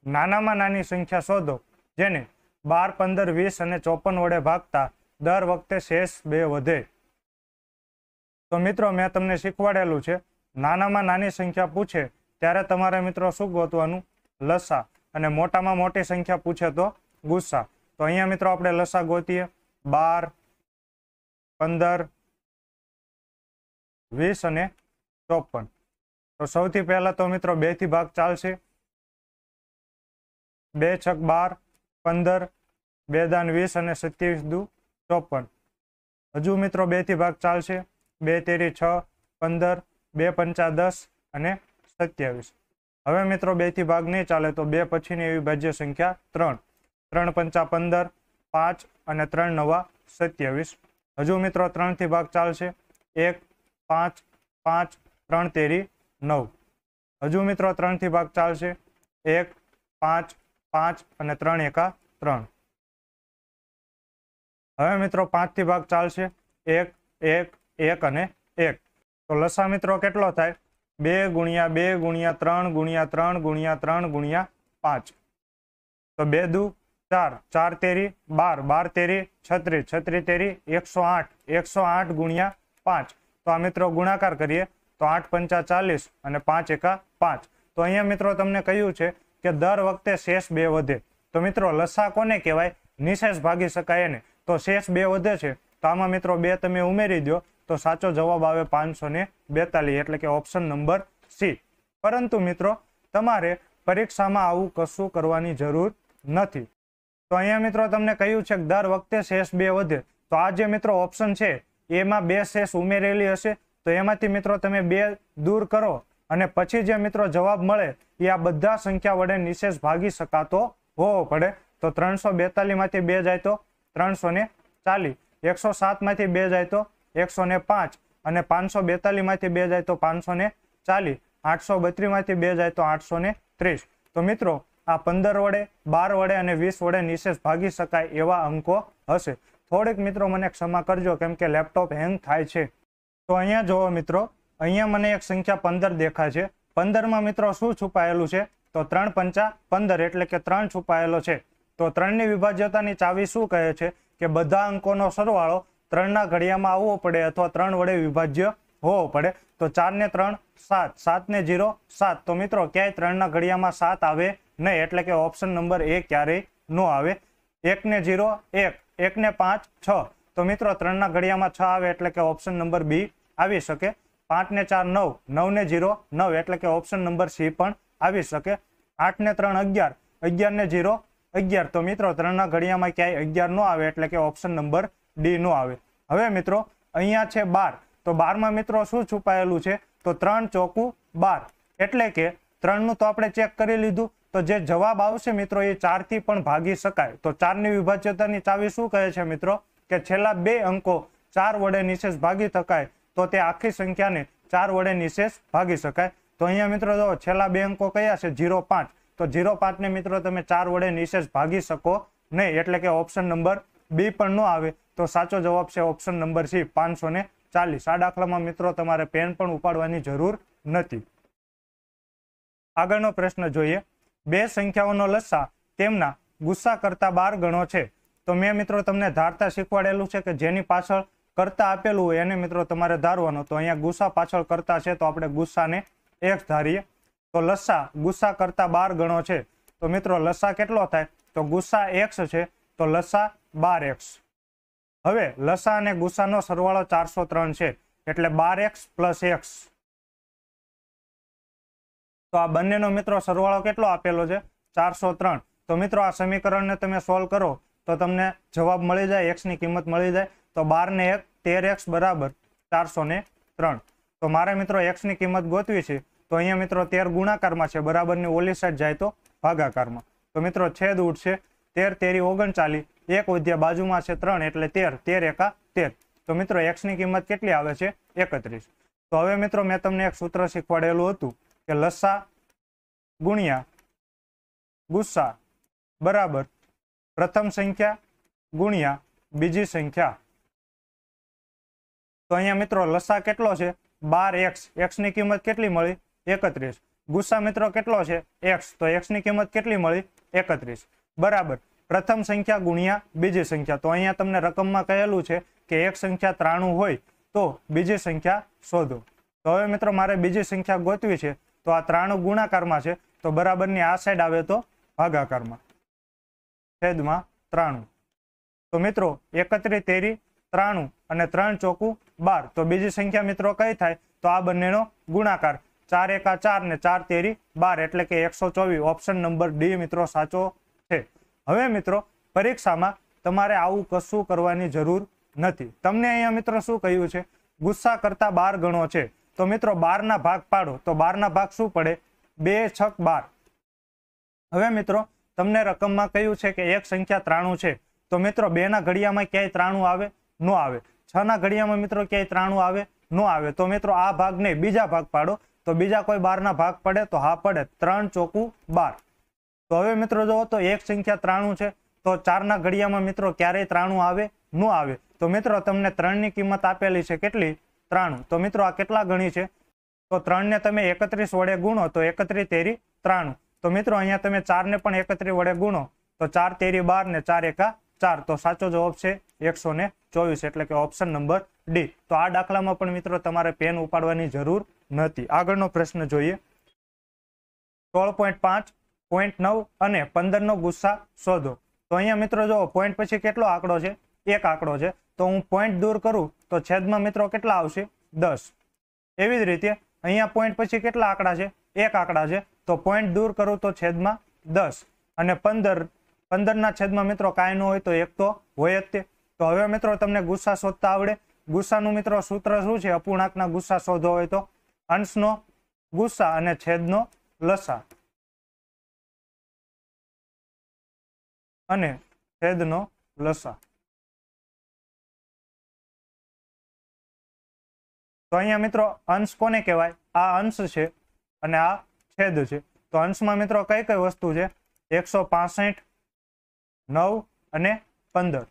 નાનામાં નાની સંખ્યા શોધો જેને 12, 15, 20 અને 54 વડે ભાગતા દર વખતે શેષ 2 વધે. તો મિત્રો મેં તમને શીખવાડેલું છે નાનામાં નાની સંખ્યા પૂછે ત્યારે તમારે મિત્રો શું ગોતવાનું? લસા. અને મોટામાં મોટી સંખ્યા પૂછે તો ગુસ્સા. તો અહીંયા મિત્રો આપણે લસા ગોતીએ 12, 15, 20 અને 54. તો સૌથી પહેલા તો મિત્રો 2 થી ભાગ ચાલશે. 2 છક 12, 15, 2 દાન 20 અને 27 દુ 54. હજુ મિત્રો 2 થી ભાગ ચાલશે. 2 તેરી 6, 15, 2 પંચા 10 અને 27. હવે મિત્રો 2 થી ભાગ નહીં ચાલે તો 2 પછીની અવિભાજ્ય સંખ્યા 3. 3 પંચા 15, 5 અને 3 નવા 27. હજુ મિત્રો 3 થી ભાગ ચાલશે. 1, 5, 5, 3 તેરી 9. હજુ મિત્રો 3 થી ભાગ ચાલશે. 1, 5, 5 અને 3 એકા 3. હવે મિત્રો 5 થી ભાગ ચાલશે. 1, 1, 1 અને 1. તો લસા મિત્રો કેટલો થાય? 2 ગુણ્યા 2 ગુણ્યા 3 ગુણ્યા 3 ગુણ્યા 3 ગુણ્યા 5. તો 2 દુ 4, 4 તેરી 12, 12 તેરી 36, 36 તેરી 108, 108 ગુણ્યા 5. તો આ મિત્રો ગુણાકાર કરીએ તો 8 પંચા 40 અને 5 એકા 5. તો અહીંયા મિત્રો તમને કહ્યું છે કે દર વખતે શેષ 2 વધે. તો મિત્રો લસા કોને કહેવાય? નિશેષ ભાગી શકાય એને. તો શેષ 2 વધે છે તો આમાં મિત્રો 2 તમે ઉમેરી દો તો સાચો જવાબ આવે 542, એટલે કે ઓપ્શન નંબર સી. પરંતુ મિત્રો તમારે પરીક્ષામાં આવું કશું કરવાની જરૂર નથી. તો અહીંયા મિત્રો તમને કહ્યું છે કે દર વખતે શેષ 2 વધે. તો આ જે મિત્રો ઓપ્શન છે એમાં 2 શેષ ઉમેરેલી હશે તો એમાંથી મિત્રો તમે 2 દૂર કરો અને પછી જે મિત્રો જવાબ મળે એ આ બધા સંખ્યા વડે નિશેષ ભાગી શકાતો હોવો પડે. તો 342 માંથી 2 જાય તો 340, 107 માંથી 2 જાય તો 105 અને 542 માંથી 2 જાય તો 540, 832 માંથી 2 જાય તો 830. તો મિત્રો આ 15 વડે, 12 વડે અને 20 વડે નિશેષ ભાગી શકાય એવા અંકો હશે. થોડીક મિત્રો મને ક્ષમા કરજો કેમ કે લેપટોપ હેંગ થાય છે. તો અહીંયા જોવો મિત્રો, અહીંયા મને એક સંખ્યા 15 દેખાય છે. 15 માં મિત્રો શું છુપાયેલું છે? તો 3 પંચા 15 એટલે કે 3 છુપાયેલો છે. તો 3 ની વિભાજ્યતાની ચાવી શું કહે છે? કે બધા અંકોનો સરવાળો 3 ના ઘડિયામાં આવવો પડે અથવા 3 વડે વિભાજ્ય હોવો પડે. તો 4 ને 3 7, 7 ને 0 7. તો મિત્રો ક્યાંય 3 ના ઘડિયામાં 7 આવે નહીં, એટલે કે ઓપ્શન નંબર એ ક્યારેય ન આવે. 1 ને 0 1, 1 ને 5 6. તો મિત્રો 3 ના ઘડિયામાં 6 આવે એટલે કે ઓપ્શન નંબર બી આવી શકે. 5 ને 4 9, 9 ને 0 9 એટલે કે ઓપ્શન નંબર સી પણ આવી શકે. 8 ને 3 11, 11 ને 0 11. તો મિત્રો 3 ના ઘડિયામાં ક્યાંય 11 ન આવે એટલે કે ઓપ્શન નંબર ડી નો આવે. હવે મિત્રો અહીંયા છે 12. તો 12 માં મિત્રો શું છુપાયેલું છે? તો 3 ચોકું 12 એટલે કે 3 નું તો આપણે ચેક કરી લીધું. તો જે જવાબ આવશે મિત્રો એ 4 થી પણ ભાગી શકાય. તો 4 ની વિભાજ્યતાની ચાવી શું કહે છે મિત્રો? કે છેલ્લા 2 અંકો 4 વડે નિશેષ ભાગી શકાય તો તે આખી સંખ્યાને 4 વડે નિશેષ ભાગી શકાય. તો અહીંયા મિત્રો જો છેલ્લા 2 અંકો કયા છે? 0 5. તો 0 5 ને મિત્રો તમે 4 વડે નિશેષ ભાગી શકો નહીં, એટલે કે ઓપ્શન નંબર બી પણ ન આવે. તો સાચો જવાબ છે ઓપ્શન નંબર સી 540. આ દાખલામાં મિત્રો તમારે પેન પણ ઉપાડવાની જરૂર નથી. આગળનો પ્રશ્ન જોઈએ. 2 સંખ્યાઓનો લસા તેમના ગુસ્સા કરતા 12 ગણો છે. તો મેં મિત્રો તમને ધારતા શીખવાડેલું છે કે જેની પાછળ કરતા આપેલું હોય એને મિત્રો તમારે ધારવાનો. તો અહીંયા ગુસ્સા પાછળ કરતા છે તો આપણે ગુસ્સાને x ધારીએ. તો લસા ગુસ્સા કરતા 12 ગણો છે. તો મિત્રો લસા કેટલો થાય? તો ગુસ્સા x છે તો લસા 12x. હવે લસા અને ગુસ્સાનો સરવાળો 403 છે એટલે 12x પ્લસ x. તો આ બંનેનો મિત્રો સરવાળો કેટલો આપેલો છે? 403. તો મિત્રો આ સમીકરણને તમે સોલ્વ કરો તો તમને જવાબ મળી જાય, x ની કિંમત મળી જાય. તો 12 ને 1 13x બરાબર 403. તો મારે મિત્રો x ની કિંમત ગોતવી છે. તો અહીંયા મિત્રો 13 ગુણાકારમાં છે, બરાબરની ઓલી સાઈડ જાય તો ભાગાકારમાં. તો મિત્રો છેદ ઉડશે. 13 તેરી 39, 1 વધ્યા બાજુમાં છે 3 એટલે 13, 13 એકા 13. તો મિત્રો x ની કિંમત કેટલી આવે છે? 31. તો હવે મિત્રો મેં તમને એક સૂત્ર શીખવાડેલું હતું કે લસા ગુણ્યા ગુસ્સા બરાબર પ્રથમ સંખ્યા ગુણ્યા બીજી સંખ્યા. તો અહીંયા મિત્રો લસા કેટલો છે? 12x. x ની કિંમત કેટલી મળી? 31. ગુસ્સા મિત્રો કેટલો છે x, તો x ની કિંમત કેટલી મળી 31 બરાબર પ્રથમ સંખ્યા ગુણ્યા બીજી સંખ્યા. તો અહીંયા તમને રકમમાં કહેલું છે કે એક સંખ્યા 93 હોય તો બીજી સંખ્યા શોધો. તો હવે મિત્રો મારે બીજી સંખ્યા ગોતવી છે, તો આ 93 ગુણાકારમાં છે તો બરાબરની આ સાઈડ આવે તો ભાગાકારમાં, છેદમાં 93. તો મિત્રો 31 તેરી 93 અને 3 ચોકું 12. તો બીજી સંખ્યા મિત્રો કઈ થાય, તો આ બંનેનો ગુણાકાર 4 એકા 4 ને 4 તેરી 12 એટલે કે 124. ઓપ્શન નંબર ડી મિત્રો સાચો છે. હવે મિત્રો પરીક્ષામાં તમારે આવું કશું કરવાની જરૂર નથી. તમને અહીંયા મિત્રો શું કહ્યું છે, ગુસ્સા કરતા 12 ગણો છે. તો મિત્રો 12 ના ભાગ પાડો, તો 12 ના ભાગ શું પડે, 2 છક 12. હવે મિત્રો તમને રકમમાં કહ્યું છે કે એક સંખ્યા 93 છે. તો મિત્રો 2 ના ઘડિયામાં ક્યાંય 93 આવે ન આવે, 6 ના ઘડિયામાં મિત્રો ક્યાંય 93 આવે ન આવે. તો મિત્રો આ ભાગ ને બીજા ભાગ પાડો, તો બીજા કોઈ 12 ના ભાગ પડે, તો હા પડે, 3 ચોકું 12. તો હવે મિત્રો જો તો એક સંખ્યા 93 છે, તો 4 ના ઘડિયામાં મિત્રો ક્યારેય 93 આવે ન આવે. તો મિત્રો તમને 3 ની કિંમત આપેલી છે કેટલી, 93. તો મિત્રો આ કેટલા ગણી છે, તો 3 ને તમે 31 વડે ગુણો તો 31 તેરી 93. તો મિત્રો અહીંયા તમે 4 ને પણ 31 વડે ગુણો તો 4 તેરી 12 ને 4 એકા 4. તો સાચો જવાબ છે 124 એટલે કે ઓપ્શન નંબર ડી. તો આ દાખલામાં પણ મિત્રો તમારે પેન ઉપાડવાની જરૂર નથી. આગળનો પ્રશ્ન જોઈએ. 16.5, 0.9 અને 15 નો ગુસ્સા શોધો. તો અહીંયા મિત્રો જો પોઈન્ટ પછી કેટલો આંકડો છે, એક આંકડો છે. તો હું પોઈન્ટ દૂર કરું તો છેદમાં મિત્રો કેટલા આવશે, 10. એવી જ રીતે અહીંયા પોઈન્ટ પછી કેટલા આંકડા છે, એક આંકડા છે. તો પોઈન્ટ દૂર કરું તો છેદમાં 10 અને 15 ના છેદમાં મિત્રો કાંઈ ન હોય તો એક તો હોય જ તે. તો હવે મિત્રો તમને ગુસ્સા શોધતા આવડે. ગુસ્સાનું મિત્રો સૂત્ર શું છે, અપૂર્ણાંકના ગુસ્સા શોધો હોય તો અંશનો ગુસ્સા અને છેદનો લસા અને છેદનો લસા. તો અહીંયા મિત્રો અંશ કોને કહેવાય, આ અંશ છે અને આ છેદ છે. તો અંશમાં મિત્રો કઈ કઈ વસ્તુ છે, 165, 9 અને 15.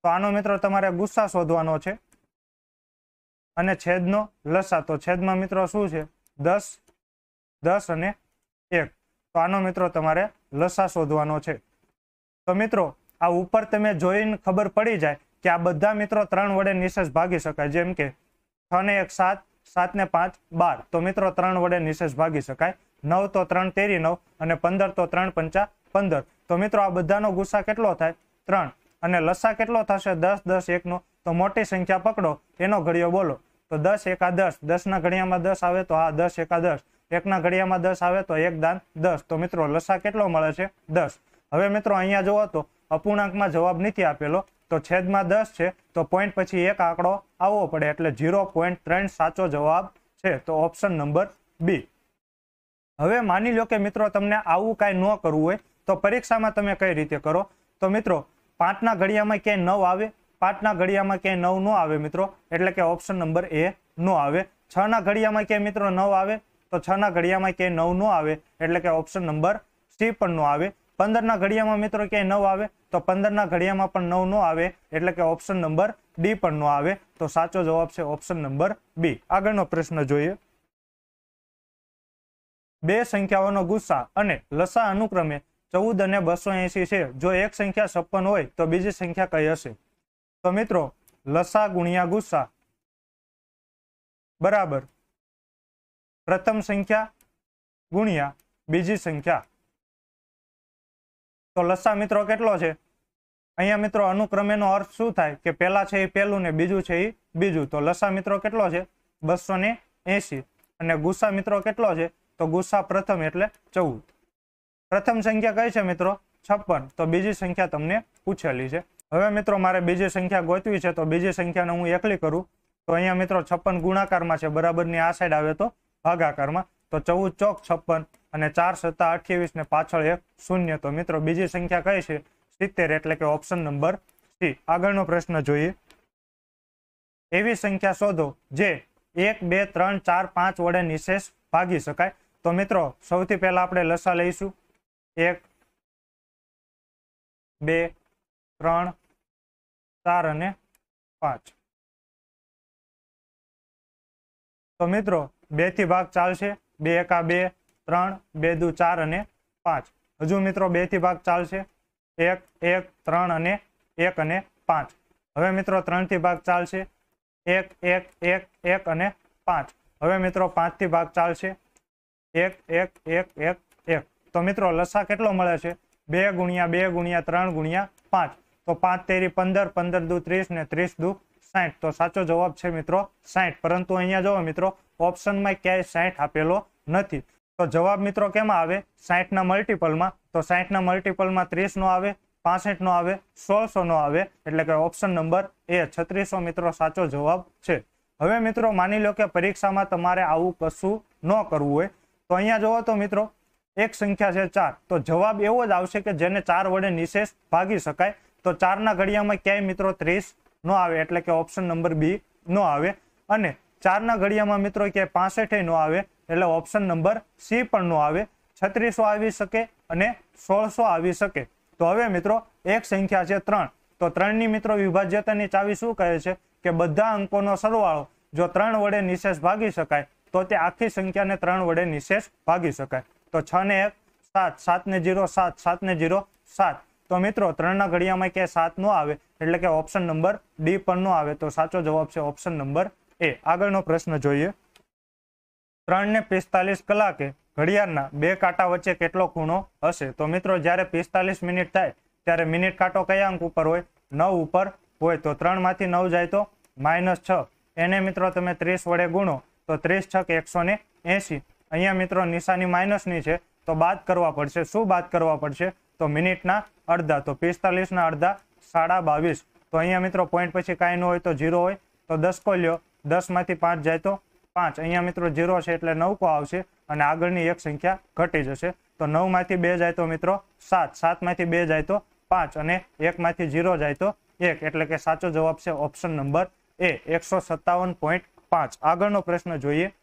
તો આનો મિત્રો તમારે ગુસ્સા શોધવાનો છે અને છેદનો લસા. તો છેદમાં મિત્રો શું છે, 10, 10 અને 1. તો આનો મિત્રો તમારે લસા શોધવાનો છે. તો મિત્રો આ ઉપર તમે જોઈને ખબર પડી જાય કે આ બધા મિત્રો 3 વડે નિશેષ ભાગી શકાય. જેમ કે 6 ને 1 7, 7 ને 5 12. તો મિત્રો 3 વડે નિશેષ ભાગી શકાય. 9 તો 3 તેરી 9 અને 15 તો 3 પંચા 15. તો મિત્રો આ બધાનો ગુસ્સા કેટલો થાય, 3. અને લસા કેટલો થશે, 10, 10, 1 નો. તો મોટી સંખ્યા પકડો, એનો ઘડિયો બોલો. તો 10 એકા 10, 10 ના ઘડિયામાં 10 આવે તો હા 10 એકા 10, 1 ના ઘડિયામાં 10 આવે તો 1 દાન 10. તો મિત્રો લસા કેટલો મળે છે, 10. હવે મિત્રો અહીંયા જોવો તો અપૂર્ણાંકમાં જવાબ નથી આપેલો, તો છેદમાં 10 છે. તો પોઈન્ટ પછી એક આંકડો આવવો પડે એટલે 0.3 સાચો જવાબ છે. તો ઓપ્શન નંબર બી. હવે માની લો કે મિત્રો તમને આવું કાંઈ ન કરવું હોય તો પરીક્ષામાં તમે કઈ રીતે કરો. તો મિત્રો 5 ના ઘડિયામાં ક્યાંય 9 આવે, 5 ના ઘડિયામાં ક્યાંય 9 ન આવે મિત્રો, એટલે કે ઓપ્શન નંબર એ ન આવે. 6 ના ઘડિયામાં ક્યાંય મિત્રો 9 આવે, તો 6 ના ઘડિયામાં ક્યાંય 9 ન આવે, એટલે કે ઓપ્શન નંબર સી પણ ન આવે. 15 ના ઘડિયામાં મિત્રો ક્યાંય 9 આવે, તો 15 ના ઘડિયામાં પણ 9 ન આવે, એટલે કે ઓપ્શન નંબર ડી પણ ન આવે. તો સાચો જવાબ છે ઓપ્શન નંબર બી. આગળનો પ્રશ્ન જોઈએ. બે સંખ્યાઓનો ગુસ્સા અને લસા અનુક્રમે 14 અને 280 છે. જો એક સંખ્યા 56 હોય તો બીજી સંખ્યા કઈ હશે. તો મિત્રો લસા ગુણ્યા ગુસ્સા બરાબર પ્રથમ સંખ્યા ગુણ્યા બીજી સંખ્યા. તો લસા મિત્રો કેટલો છે, અહીંયા મિત્રો અનુક્રમેનો અર્થ શું થાય કે પહેલા છે એ પહેલું ને બીજું છે એ બીજું. તો લસા મિત્રો કેટલો છે, 280. અને ગુસ્સા મિત્રો કેટલો છે, તો ગુસ્સા પ્રથમ એટલે 14. પ્રથમ સંખ્યા કઈ છે મિત્રો, 56. તો બીજી સંખ્યા તમને પૂછેલી છે. હવે મિત્રો મારે બીજી સંખ્યા ગોતવી છે, તો બીજી સંખ્યાને હું એકલી કરું. તો અહીંયા મિત્રો 56 ગુણાકારમાં છે, બરાબરની આ સાઈડ આવે તો ભાગાકારમાં. તો 14 ચોક 56 અને 4 સત્તા 28 ને પાછળ 1 0. તો મિત્રો બીજી સંખ્યા કઈ છે, 70, એટલે કે ઓપ્શન નંબર સી. આગળનો પ્રશ્ન જોઈએ. એવી સંખ્યા શોધો જે 1, 2, 3, 4, 5 વડે નિશેષ ભાગી શકાય. તો મિત્રો સૌથી પહેલા આપણે લસા લઈશું. 1, 2, 3, 4 અને 5. તો મિત્રો 2 થી ભાગ ચાલશે, 2 એકા 2, 3, 2 દુ 4 અને 5. હજુ મિત્રો 2 થી ભાગ ચાલશે, 1, 1, 3 અને 1 અને 5. હવે મિત્રો 3 થી ભાગ ચાલશે, 1, 1, 1, 1 અને 5. હવે મિત્રો 5 થી ભાગ ચાલશે, 1, 1, 1, 1, 1. તો મિત્રો લસા કેટલો મળે છે? 2 ગુણ્યા 2 ગુણ્યા 3 ગુણ્યા 5. તો 5 તેરી 15, 15 દુ 30 ને 30 દુ 60. તો સાચો જવાબ છે મિત્રો 60. પરંતુ અહીંયા જુઓ મિત્રો ઓપ્શનમાં ક્યાંય 60 આપેલો નથી. તો જવાબ મિત્રો કેમાં આવે? 60 ના મલ્ટિપલમાં. તો 60 ના મલ્ટિપલમાં 30 નો આવે, 65 નો આવે, 1600 નો આવે. એટલે કે ઓપ્શન નંબર એ 3600 મિત્રો સાચો જવાબ છે. હવે મિત્રો માની લો કે પરીક્ષામાં તમારે આવું કશું ન કરવું હોય, તો અહીંયા જોવો તો મિત્રો એક સંખ્યા છે 4. તો જવાબ એવો જ આવશે કે જેને 4 વડે નિશેષ ભાગી શકાય. તો 4 ના ઘડિયામાં ક્યાંય મિત્રો 30 નો આવે, એટલે કે ઓપ્શન નંબર બી નો આવે. અને 4 ના ઘડિયામાં મિત્રો ક્યાંય 65 નો આવે, એટલે ઓપ્શન નંબર સી પણ નો આવે. 3600 આવી શકે અને 1600 આવી શકે. તો હવે મિત્રો એક સંખ્યા છે 3. તો 3 ની મિત્રો વિભાજ્યતાની ચાવી શું કહે છે? કે બધા અંકોનો સરવાળો જો 3 વડે નિશેષ ભાગી શકાય તો તે આખી સંખ્યાને 3 વડે નિશેષ ભાગી શકાય. તો 6 ને 1 7, 7 ને 0 7, 7 ને 0 7. તો મિત્રો 3 ના ઘડિયામાં ક્યાંય 7 નો આવે, એટલે કે ઓપ્શન નંબર ડી પણ નો આવે. તો સાચો જવાબ છે ઓપ્શન નંબર એ. આગળનો પ્રશ્ન જોઈએ. 3 ને 45 કલાકે ઘડિયાળના 2 કાંટા વચ્ચે કેટલો ખૂણો હશે? તો મિત્રો જ્યારે 45 મિનિટ થાય ત્યારે મિનિટ કાંટો કયા અંક ઉપર હોય? 9 ઉપર હોય. તો 3 માંથી 9 જાય તો -6. એને મિત્રો તમે 30 વડે ગુણો તો 30 × 6 = 180. અહીંયા મિત્રો નિશાની માઇનસની છે તો બાદ કરવા પડશે. શું બાદ કરવા પડશે? તો મિનિટના અડધા. તો 45 ના અડધા 22.5. તો અહીંયા મિત્રો પોઈન્ટ પછી કાંઈ ન હોય તો 0 હોય. તો 10 કો લ્યો, 10 માંથી 5 જાય તો 5. અહીંયા મિત્રો 0 છે એટલે 9 કો આવશે અને આગળની એક સંખ્યા ઘટી જશે. તો 9 માંથી 2 જાય તો મિત્રો 7, 7 માંથી 2 જાય તો 5 અને 1 માંથી 0 જાય તો 1. એટલે કે સાચો જવાબ છે ઓપ્શન નંબર એ 157.5. આગળનો પ્રશ્ન જોઈએ.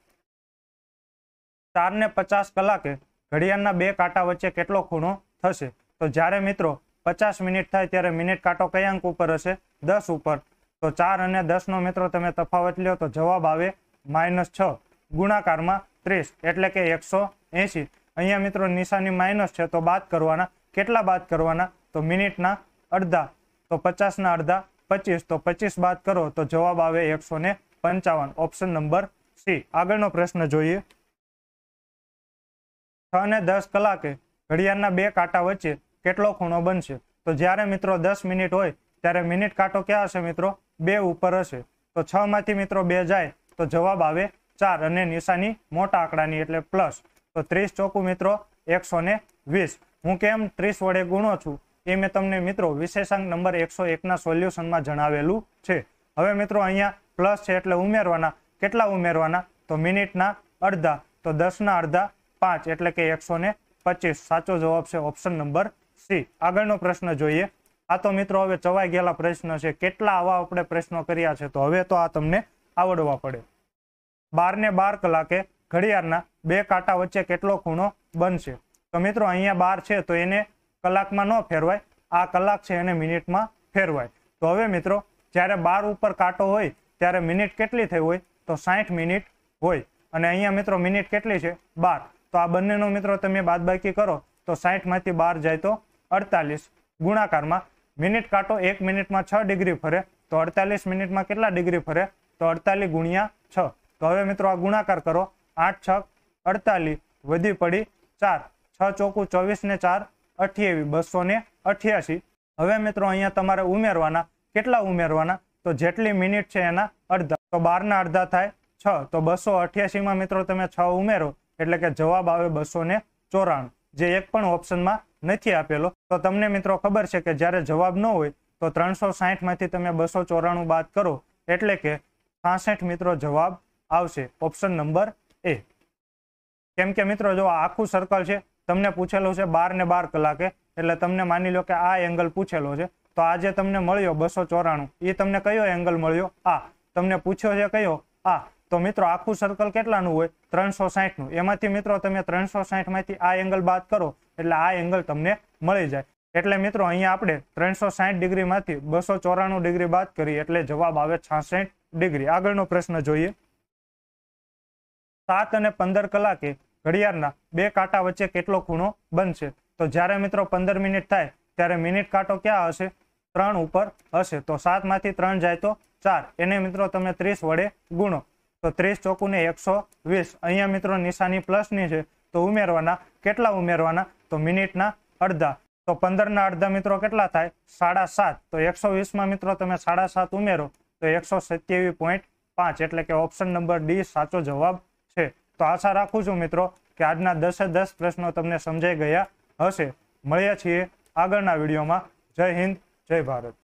4 ને 50 કલાકે ઘડિયાળના 2 કાંટા વચ્ચે કેટલો ખૂણો થશે? તો જ્યારે મિત્રો 50 મિનિટ થાય ત્યારે મિનિટ કાંટો કયા અંક ઉપર હશે? 10 ઉપર. તો 4 અને 10 નો મિત્રો તમે તફાવત લ્યો તો જવાબ આવે -6 ગુણાકારમાં 30 એટલે કે 180. અહીંયા મિત્રો નિશાની માઇનસ છે તો બાદ કરવાના. કેટલા બાદ કરવાના? તો મિનિટના અડધા. તો 50 ના અડધા 25. તો 25 બાદ કરો તો જવાબ આવે 155. Option number C. આગળનો પ્રશ્ન જોઈએ. 6 ને 10 કલાકે ઘડિયાળના 2 કાંટા વચ્ચે કેટલો ખૂણો બનશે? તો જ્યારે મિત્રો 10 મિનિટ હોય ત્યારે મિનિટ કાંટો ક્યાં હશે મિત્રો? 2 ઉપર હશે. તો 6 માંથી મિત્રો 2 જાય તો જવાબ આવે 4 અને નિશાની મોટા આંકડાની એટલે પ્લસ. તો 30 ચોકુ મિત્રો 120. હું કેમ 30 વડે ગુણો છું એ મેં તમને મિત્રો વિશેષાંક નંબર 101 ના સોલ્યુશનમાં જણાવેલું છે. હવે મિત્રો અહીંયા પ્લસ છે એટલે ઉમેરવાના. કેટલા ઉમેરવાના? તો મિનિટના અડધા. તો 10 ના અડધા 5 એટલે કે 125. સાચો જવાબ છે ઓપ્શન નંબર સી. આગળનો પ્રશ્ન જોઈએ. આ તો મિત્રો હવે ચવાઈ ગયેલા પ્રશ્ન છે. કેટલા આવા આપણે પ્રશ્નો કર્યા છે તો હવે તો આ તમને આવડવા પડે. 12 ને 12 કલાકે ઘડિયાળના 2 કાંટા વચ્ચે કેટલો ખૂણો બનશે? તો મિત્રો અહીંયા 12 છે તો એને કલાકમાં ન ફેરવાય. આ કલાક છે એને મિનિટમાં ફેરવાય. તો હવે મિત્રો જ્યારે 12 ઉપર કાંટો હોય ત્યારે મિનિટ કેટલી થઈ હોય? તો 60 મિનિટ હોય. અને અહીંયા મિત્રો મિનિટ કેટલી છે? 12. તો આ બંનેનો મિત્રો તમે બાદબાકી કરો તો 60 માંથી 12 જાય તો 48 ગુણાકારમાં મિનિટ કાંટો 1 મિનિટમાં 6 ડિગ્રી ફરે. તો 48 મિનિટમાં કેટલા ડિગ્રી ફરે? તો 48 ગુણ્યા 6. તો હવે મિત્રો આ ગુણાકાર કરો. 8 6 48 વધી પડી 4. 6 ચોકુ 24 ને 4 28 288. હવે મિત્રો અહીંયા તમારે ઉમેરવાના. કેટલા ઉમેરવાના? તો જેટલી મિનિટ છે એના અડધા. તો 12 ના અડધા થાય 6. તો 288 માં મિત્રો તમે 6 ઉમેરો એટલે કે જવાબ આવે 294. જે એક પણ ઓપ્શનમાં નથી આપેલો. તો તમને મિત્રો ખબર છે કે જ્યારે જવાબ ન હોય તો 360 માંથી તમે 294 બાદ કરો એટલે કે 66 મિત્રો જવાબ આવશે ઓપ્શન નંબર એ. કેમ કે મિત્રો જો આ આખું સર્કલ છે, તમને પૂછેલું છે 12 ને 12 કલાકે, એટલે તમને માની લો કે આ એંગલ પૂછેલો છે. તો આ જે તમને મળ્યો 294 એ તમને કયો એંગલ મળ્યો? આ. તમને પૂછ્યો છે કયો? આ. તો મિત્રો આખું સર્કલ કેટલાનું હોય? 360 નું. એમાંથી મિત્રો તમે 360 માંથી આ એંગલ બાદ કરો એટલે આ એંગલ તમને મળી જાય. એટલે મિત્રો અહીંયા આપણે 360 ડિગ્રી માંથી 294 ડિગ્રી બાદ કરી એટલે જવાબ આવે 66 ડિગ્રી. આગળનો પ્રશ્ન જોઈએ. 7 અને 15 કલાકે ઘડિયાળના બે કાંટા વચ્ચે કેટલો ખૂણો બનશે? તો જ્યારે મિત્રો 15 મિનિટ થાય ત્યારે મિનિટ કાંટો ક્યાં હશે? 3 ઉપર હશે. તો 7 માંથી 3 જાય તો 4. એને મિત્રો તમે 30 વડે ગુણો તો 30 ચોકુને 120. અહીંયા મિત્રો નિશાની પ્લસની છે તો ઉમેરવાના. કેટલા ઉમેરવાના? તો મિનિટના અડધા. તો 15 ના અડધા મિત્રો કેટલા થાય? 7.5. તો 120 માં મિત્રો તમે 7.5 ઉમેરો તો 127.5. એટલે કે ઓપ્શન નંબર ડી સાચો જવાબ છે. તો આશા રાખું છું મિત્રો કે આજના 10 પ્રશ્નો તમને સમજાઈ ગયા હશે. મળીએ છીએ આગળના વિડીયોમાં. જય હિન્દ, જય ભારત.